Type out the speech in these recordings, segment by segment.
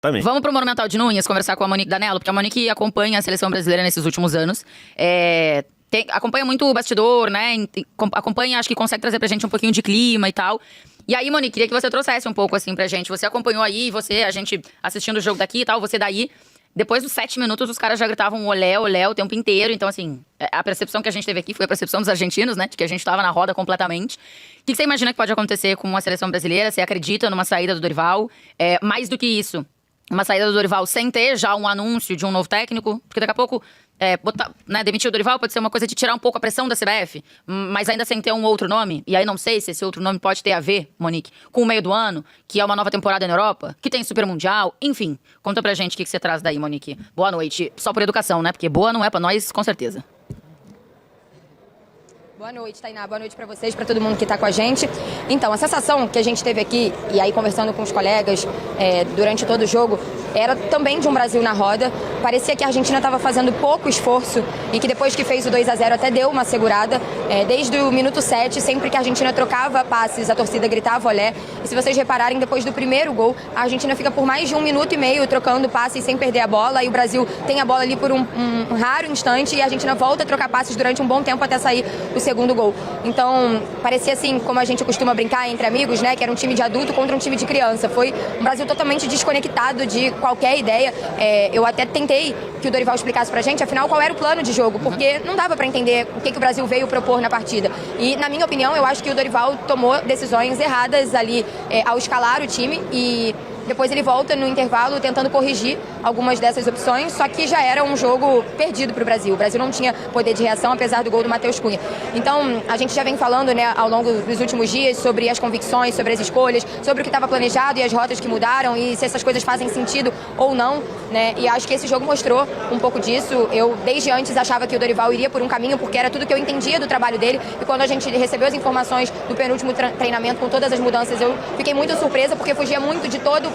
Também. Vamos pro Monumental de Núñez conversar com a Monique Danello, porque a Monique acompanha a seleção brasileira nesses últimos anos. Acompanha muito o bastidor, né? Acompanha, acho que consegue trazer pra gente um pouquinho de clima e tal. E aí, Monique, queria que você trouxesse um pouco assim pra gente. Você acompanhou aí, a gente assistindo o jogo daqui e tal, você daí. Depois dos 7 minutos, os caras já gritavam olé, olé o tempo inteiro. Então, assim, a percepção que a gente teve aqui foi a percepção dos argentinos, né? De que a gente tava na roda completamente. O que você imagina que pode acontecer com a seleção brasileira? Você acredita numa saída do Dorival? Mais do que isso, uma saída do Dorival sem ter já um anúncio de um novo técnico? Porque daqui a pouco, demitir o Dorival pode ser uma coisa de tirar um pouco a pressão da CBF, mas ainda sem ter um outro nome. E aí não sei se esse outro nome pode ter a ver, Monique, com o meio do ano, que é uma nova temporada na Europa, que tem Super Mundial, enfim. Conta pra gente o que você traz daí, Monique. Boa noite. Só por educação, né? Porque boa não é pra nós, com certeza. Boa noite, Tainá. Boa noite para vocês, para todo mundo que está com a gente. Então, a sensação que a gente teve aqui, e aí conversando com os colegas durante todo o jogo, era também de um Brasil na roda. Parecia que a Argentina estava fazendo pouco esforço e que depois que fez o 2-0 até deu uma segurada. Desde o minuto 7, sempre que a Argentina trocava passes, a torcida gritava olé. E se vocês repararem, depois do primeiro gol, a Argentina fica por mais de 1 minuto e meio trocando passes sem perder a bola. E o Brasil tem a bola ali por um raro instante e a Argentina volta a trocar passes durante um bom tempo até sair o segundo gol. Então, parecia assim, como a gente costuma brincar entre amigos, né? Que era um time de adulto contra um time de criança. Foi um Brasil totalmente desconectado de qualquer ideia. Eu até tentei que o Dorival explicasse pra gente, afinal, qual era o plano de jogo, porque não dava pra entender o que o Brasil veio propor na partida. E, na minha opinião, eu acho que o Dorival tomou decisões erradas ali ao escalar o time e depois ele volta no intervalo tentando corrigir algumas dessas opções, só que já era um jogo perdido para o Brasil. O Brasil não tinha poder de reação, apesar do gol do Matheus Cunha. Então, a gente já vem falando, né, ao longo dos últimos dias sobre as convicções, sobre as escolhas, sobre o que estava planejado e as rotas que mudaram e se essas coisas fazem sentido ou não, né? E acho que esse jogo mostrou um pouco disso. Eu, desde antes, achava que o Dorival iria por um caminho, porque era tudo que eu entendia do trabalho dele. E quando a gente recebeu as informações do penúltimo treinamento com todas as mudanças, eu fiquei muito surpresa, porque fugia muito de toda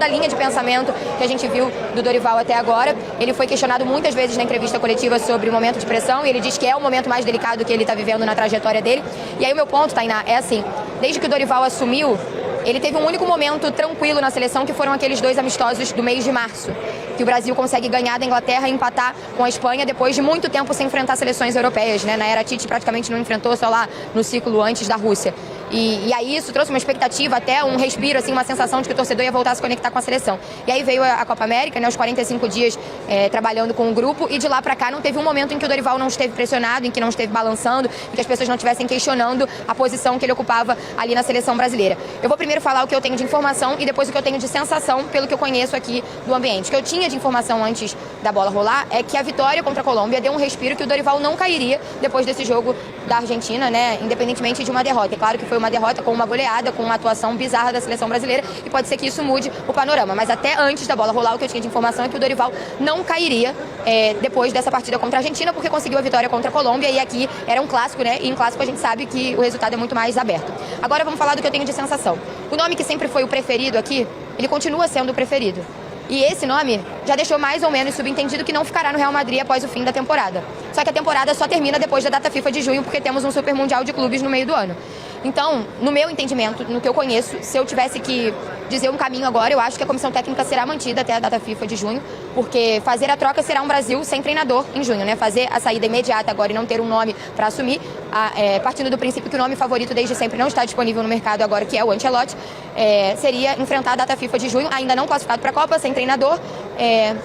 a linha de pensamento que a gente viu do Dorival até agora. Ele foi questionado muitas vezes na entrevista coletiva sobre o momento de pressão e ele diz que é o momento mais delicado que ele está vivendo na trajetória dele. E aí o meu ponto, Tainá, é assim, desde que o Dorival assumiu, ele teve um único momento tranquilo na seleção, que foram aqueles 2 amistosos do mês de março, que o Brasil consegue ganhar da Inglaterra e empatar com a Espanha depois de muito tempo sem enfrentar seleções europeias, né? Na era Tite praticamente não enfrentou, só lá no ciclo antes da Rússia. E aí isso trouxe uma expectativa, até um respiro, assim, uma sensação de que o torcedor ia voltar a se conectar com a seleção. E aí veio a Copa América, né, os 45 dias trabalhando com o grupo, e de lá pra cá não teve um momento em que o Dorival não esteve pressionado, em que não esteve balançando, em que as pessoas não estivessem questionando a posição que ele ocupava ali na seleção brasileira. Eu vou primeiro falar o que eu tenho de informação e depois o que eu tenho de sensação pelo que eu conheço aqui do ambiente. O que eu tinha de informação antes da bola rolar é que a vitória contra a Colômbia deu um respiro, que o Dorival não cairia depois desse jogo da Argentina, né, independentemente de uma derrota. É claro que foi uma derrota com uma goleada, com uma atuação bizarra da seleção brasileira, e pode ser que isso mude o panorama. Mas até antes da bola rolar, o que eu tinha de informação é que o Dorival não cairia depois dessa partida contra a Argentina, porque conseguiu a vitória contra a Colômbia, e aqui era um clássico, né? E em clássico a gente sabe que o resultado é muito mais aberto. Agora vamos falar do que eu tenho de sensação. O nome que sempre foi o preferido aqui, ele continua sendo o preferido. E esse nome já deixou mais ou menos subentendido que não ficará no Real Madrid após o fim da temporada. Só que a temporada só termina depois da data FIFA de junho, porque temos um Super Mundial de Clubes no meio do ano. Então, no meu entendimento, no que eu conheço, se eu tivesse que dizer um caminho agora, eu acho que a comissão técnica será mantida até a data FIFA de junho, porque fazer a troca será um Brasil sem treinador em junho, né? Fazer a saída imediata agora e não ter um nome para assumir, partindo do princípio que o nome favorito desde sempre não está disponível no mercado agora, que é o Ancelotti, seria enfrentar a data FIFA de junho, ainda não classificado para a Copa, sem treinador,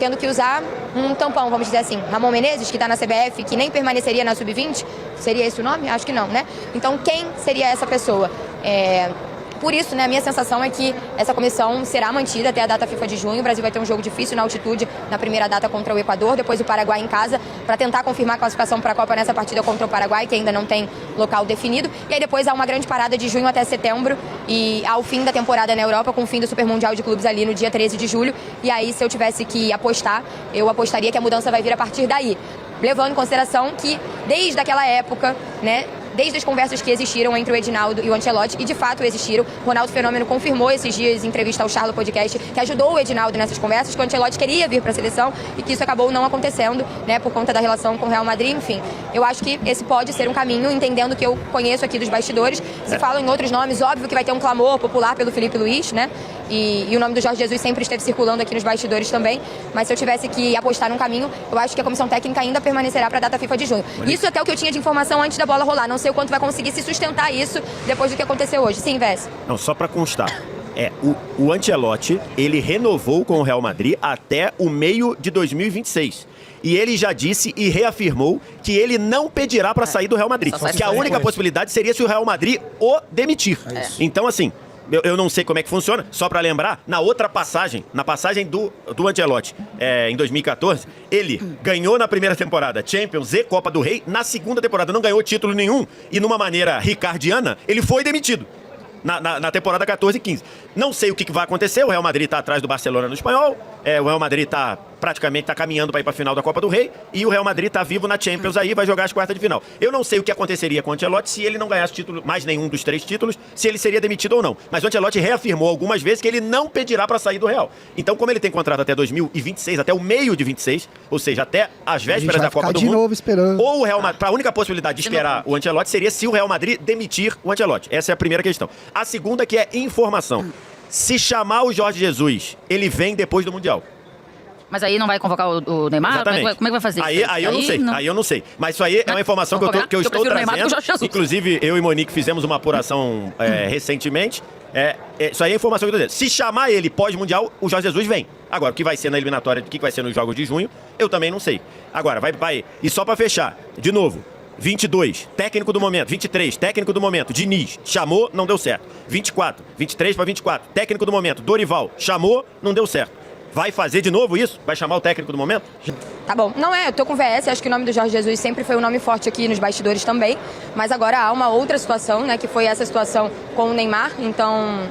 tendo que usar um tampão, vamos dizer assim. Ramon Menezes, que está na CBF, que nem permaneceria na Sub-20, seria esse o nome? Acho que não, né? Então, quem seria essa pessoa? Por isso, né, a minha sensação é que essa comissão será mantida até a data FIFA de junho. O Brasil vai ter um jogo difícil na altitude na primeira data contra o Equador, depois o Paraguai em casa, para tentar confirmar a classificação para a Copa nessa partida contra o Paraguai, que ainda não tem local definido. E aí depois há uma grande parada de junho até setembro e ao fim da temporada na Europa, com o fim do Super Mundial de Clubes ali no dia 13 de julho. E aí, se eu tivesse que apostar, eu apostaria que a mudança vai vir a partir daí, levando em consideração que desde aquela época, né, desde as conversas que existiram entre o Edinaldo e o Ancelotti, e de fato existiram. O Ronaldo Fenômeno confirmou esses dias em entrevista ao Charla Podcast que ajudou o Edinaldo nessas conversas, que o Ancelotti queria vir para a seleção e que isso acabou não acontecendo, né, por conta da relação com o Real Madrid, enfim. Eu acho que esse pode ser um caminho, entendendo que eu conheço aqui dos bastidores. Se falam em outros nomes, óbvio que vai ter um clamor popular pelo Felipe Luiz, né? e o nome do Jorge Jesus sempre esteve circulando aqui nos bastidores também, mas se eu tivesse que apostar num caminho, eu acho que a comissão técnica ainda permanecerá para a data FIFA de junho. Isso até o que eu tinha de informação antes da bola rolar, não sei o quanto vai conseguir se sustentar isso depois do que aconteceu hoje. Sim, Vess? Não, só para constar. O Ancelotti, ele renovou com o Real Madrid até o meio de 2026. E ele já disse e reafirmou que ele não pedirá para sair do Real Madrid. Que a única possibilidade seria se o Real Madrid o demitir. Então, assim, eu não sei como é que funciona, só para lembrar, na outra passagem, na passagem do Ancelotti, em 2014, ele ganhou na primeira temporada Champions e Copa do Rei, na segunda temporada não ganhou título nenhum, e numa maneira ricardiana, ele foi demitido. Na temporada 14 e 15. Não sei o que vai acontecer, o Real Madrid está atrás do Barcelona no espanhol, o Real Madrid praticamente está caminhando para ir para a final da Copa do Rei, e o Real Madrid está vivo na Champions aí, vai jogar as quartas de final. Eu não sei o que aconteceria com o Ancelotti se ele não ganhasse título, mais nenhum dos 3 títulos, se ele seria demitido ou não. Mas o Ancelotti reafirmou algumas vezes que ele não pedirá para sair do Real. Então, como ele tem contrato até 2026, até o meio de 26, ou seja, até as vésperas da Copa do Mundo, novo esperando. Ou o Real Madrid, a única possibilidade de esperar o Ancelotti seria se o Real Madrid demitir o Ancelotti. Essa é a primeira questão. A segunda que é informação. Se chamar o Jorge Jesus, ele vem depois do Mundial. Mas aí não vai convocar o Neymar? Exatamente. Como é que vai fazer isso? Aí eu não sei. Aí eu não sei. Mas isso aí é uma informação que eu estou trazendo. Inclusive, eu e Monique fizemos uma apuração recentemente. Isso aí é a informação que eu estou dizendo. Se chamar ele pós-mundial, o Jorge Jesus vem. Agora, o que vai ser na eliminatória, o que vai ser nos jogos de junho, eu também não sei. Agora, vai. E só para fechar, de novo. 22, técnico do momento. 23, técnico do momento. Diniz, chamou, não deu certo. 24, 23 para 24, técnico do momento. Dorival, chamou, não deu certo. Vai fazer de novo isso? Vai chamar o técnico do momento? Tá bom. Não eu tô com o VS, acho que o nome do Jorge Jesus sempre foi um nome forte aqui nos bastidores também, mas agora há uma outra situação, né, que foi essa situação com o Neymar, então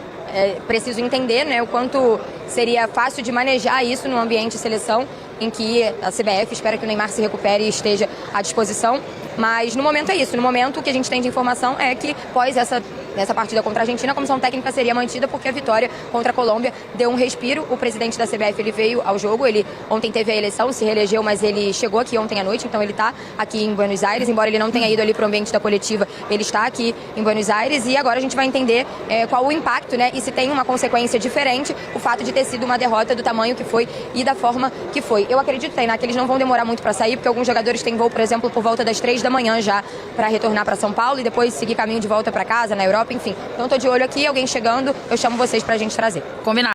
preciso entender, né, o quanto seria fácil de manejar isso no ambiente de seleção, em que a CBF espera que o Neymar se recupere e esteja à disposição, mas no momento é isso, no momento o que a gente tem de informação é que após essa partida contra a Argentina, a comissão técnica seria mantida porque a vitória contra a Colômbia deu um respiro. O presidente da CBF, ele veio ao jogo, ele ontem teve a eleição, se reelegeu, mas ele chegou aqui ontem à noite, então ele está aqui em Buenos Aires, embora ele não tenha ido ali para o ambiente da coletiva, ele está aqui em Buenos Aires e agora a gente vai entender qual o impacto, né, e se tem uma consequência diferente o fato de ter sido uma derrota do tamanho que foi e da forma que foi. Eu acredito, Tainá, que eles não vão demorar muito para sair, porque alguns jogadores têm voo, por exemplo, por volta das 3 da manhã já para retornar para São Paulo e depois seguir caminho de volta para casa, na Europa, enfim. Então tô de olho aqui, alguém chegando, eu chamo vocês pra gente trazer. Combinado.